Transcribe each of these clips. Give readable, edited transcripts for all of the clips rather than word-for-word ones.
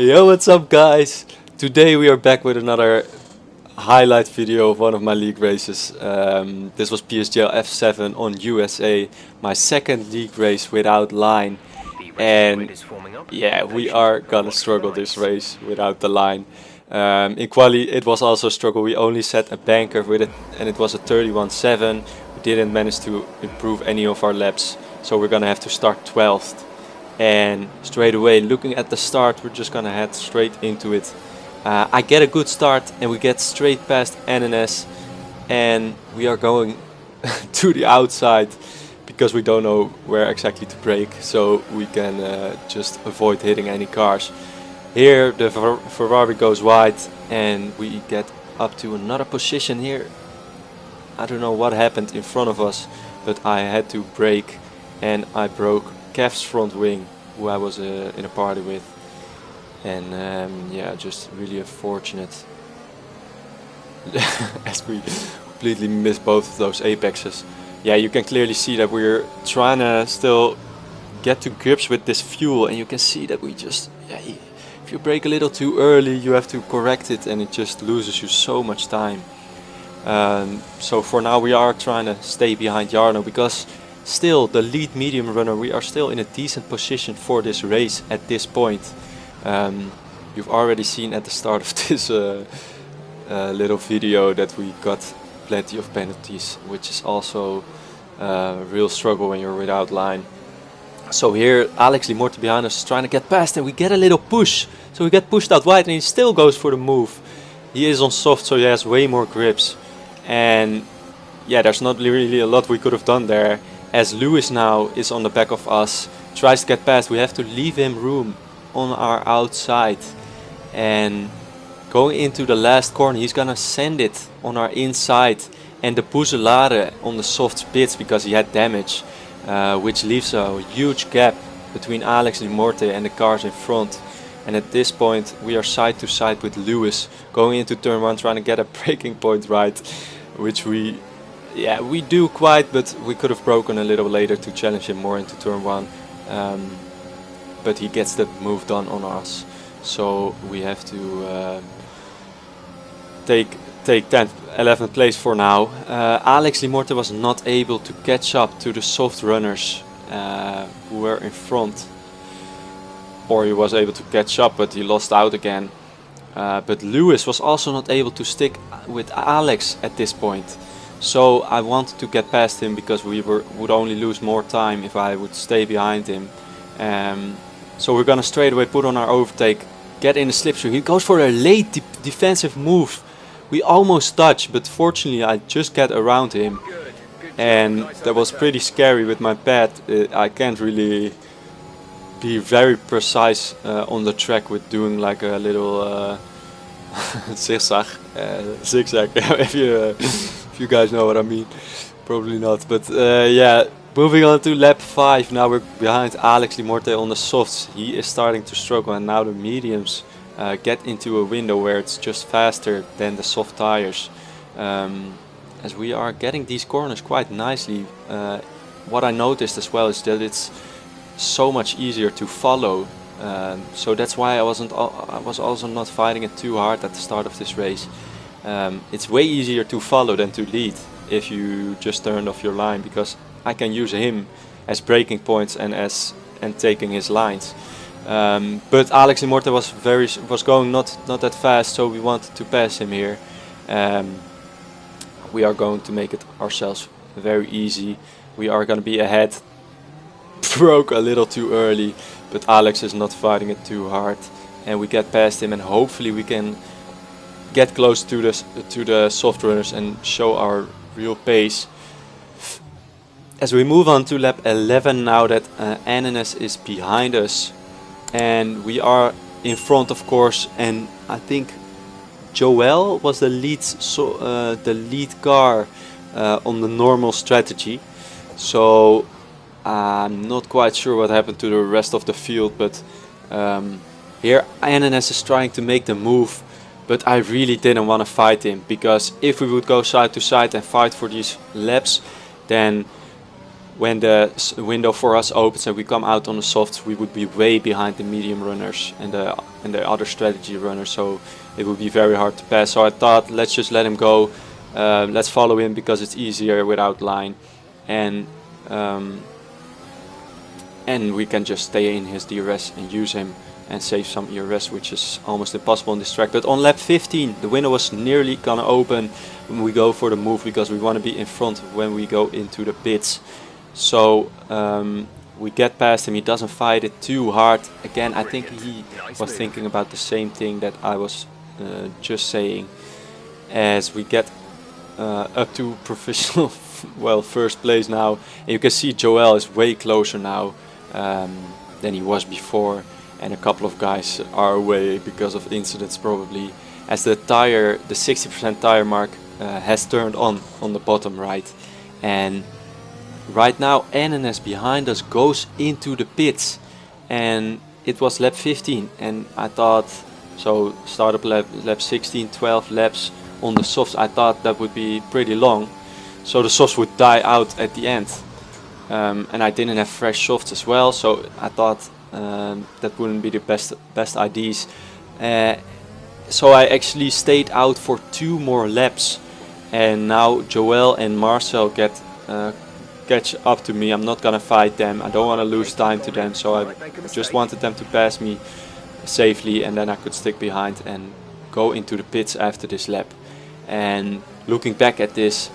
Yo, what's up guys? Today we are back with another highlight video of one of my league races. This was PSGL F7 on USA, my second league race without line. And yeah, we are gonna struggle this race without the line. In quali it was also a struggle. We only set a banker with it and it was a 31-7. We didn't manage to improve any of our laps, so we're gonna have to start 12th. And straight away, looking at the start, we're just gonna head straight into it. I get a good start and we get straight past NNS, and we are going to the outside because we don't know where exactly to brake, so we can just avoid hitting any cars. Here the Ferrari goes wide and we get up to another position here. I don't know what happened in front of us, but I had to brake and I broke Kev's front wing, who I was in a party with, and yeah, just really unfortunate as we completely missed both of those apexes. Yeah, you can clearly see that we're trying to still get to grips with this fuel, and you can see that we just, yeah, if you brake a little too early you have to correct it and it just loses you so much time. So for now we are trying to stay behind Jarno, because still the lead medium runner, we are still in a decent position for this race at this point. You've already seen at the start of this little video that we got plenty of penalties, which is also a real struggle when you're without line. So here Alex Limorte behind us is trying to get past, and we get a little push, so we get pushed out wide and he still goes for the move. He is on soft, so he has way more grips, and yeah, there's not really a lot we could have done there. As Lewis now is on the back of us, tries to get past, we have to leave him room on our outside. And going into the last corner, he's gonna send it on our inside, and the Bouzelare on the soft bits because he had damage, which leaves a huge gap between Alex Limorte and the cars in front. And at this point we are side to side with Lewis going into turn 1, trying to get a braking point right, which we do quite, but we could have broken a little later to challenge him more into turn 1. But he gets the move done on us, so we have to take 10th, 11th place for now. Alex Limorte was not able to catch up to the soft runners who were in front, or he was able to catch up but he lost out again. But Lewis was also not able to stick with Alex at this point. So I wanted to get past him because we would only lose more time if I would stay behind him. So we're gonna straight away put on our overtake, get in the slipstream. He goes for a late defensive move. We almost touch, but fortunately I just get around him. And that was pretty scary with my pad. I can't really be very precise on the track with doing like a little zigzag. If you guys know what I mean, probably not, but yeah, moving on to lap 5. Now we're behind Alex Limorte on the softs. He is starting to struggle, and now the mediums get into a window where it's just faster than the soft tires, as we are getting these corners quite nicely. What I noticed as well is that it's so much easier to follow, so that's why I was also not fighting it too hard at the start of this race. It's way easier to follow than to lead if you just turned off your line, because I can use him as braking points and taking his lines. But Alex Limorte was going not that fast, so we wanted to pass him here. We are going to make it ourselves very easy. We are going to be ahead. Broke a little too early, but Alex is not fighting it too hard, and we get past him, and hopefully we can get close to the soft runners and show our real pace. As we move on to lap 11 now that NNS is behind us, and we are in front, of course, and I think Joel was the lead car on the normal strategy. So I'm not quite sure what happened to the rest of the field, but here NNS is trying to make the move. But I really didn't want to fight him, because if we would go side to side and fight for these laps, then when the window for us opens and we come out on the softs, we would be way behind the medium runners, and the and the other strategy runner, so it would be very hard to pass. So I thought, let's just let him go, let's follow him because it's easier without line, and we can just stay in his DRS and use him and save some ERS, which is almost impossible on this track. But on lap 15 the window was nearly gonna open when we go for the move, because we want to be in front when we go into the pits. So we get past him, he doesn't fight it too hard. Again, I think he was thinking about the same thing that I was just saying. As we get up to professional well, first place now, and you can see Joel is way closer now than he was before, and a couple of guys are away because of incidents probably, as the tire, the 60% tire mark has turned on the bottom right. And right now NNS behind us goes into the pits, and it was lap 15, and I thought, so startup lap 16, 12 laps on the softs, I thought that would be pretty long, so the softs would die out at the end, and I didn't have fresh softs as well, so I thought that wouldn't be the best ideas. So I actually stayed out for 2 more laps, and now Joel and Marcel catch up to me. I'm not gonna fight them, I don't want to lose time to them, so I just wanted them to pass me safely, and then I could stick behind and go into the pits after this lap. And looking back at this,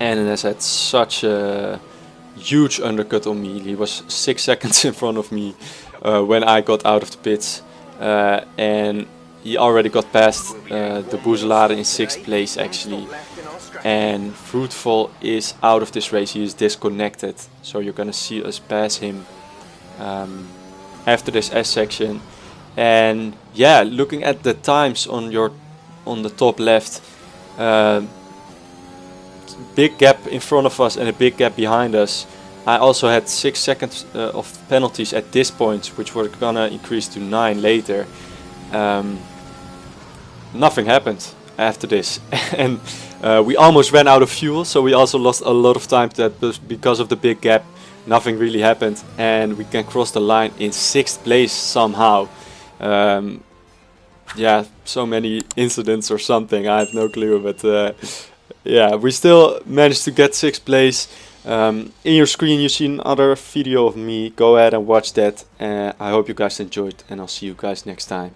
NNS had such a huge undercut on me. He was 6 seconds in front of me when I got out of the pits, and he already got past the Boezelaar in 6th place actually. And Fruitful is out of this race, he is disconnected, so you're gonna see us pass him after this S section. And yeah, looking at the times on the top left, big gap in front of us and a big gap behind us. I also had 6 seconds of penalties at this point, which were gonna increase to 9 later. Nothing happened after this, and we almost ran out of fuel, so we also lost a lot of time to that because of the big gap. Nothing really happened, and we can cross the line in 6th place somehow. Yeah, so many incidents or something, I have no clue, but yeah, we still managed to get 6th place. In your screen you see another video of me, go ahead and watch that. I hope you guys enjoyed, and I'll see you guys next time.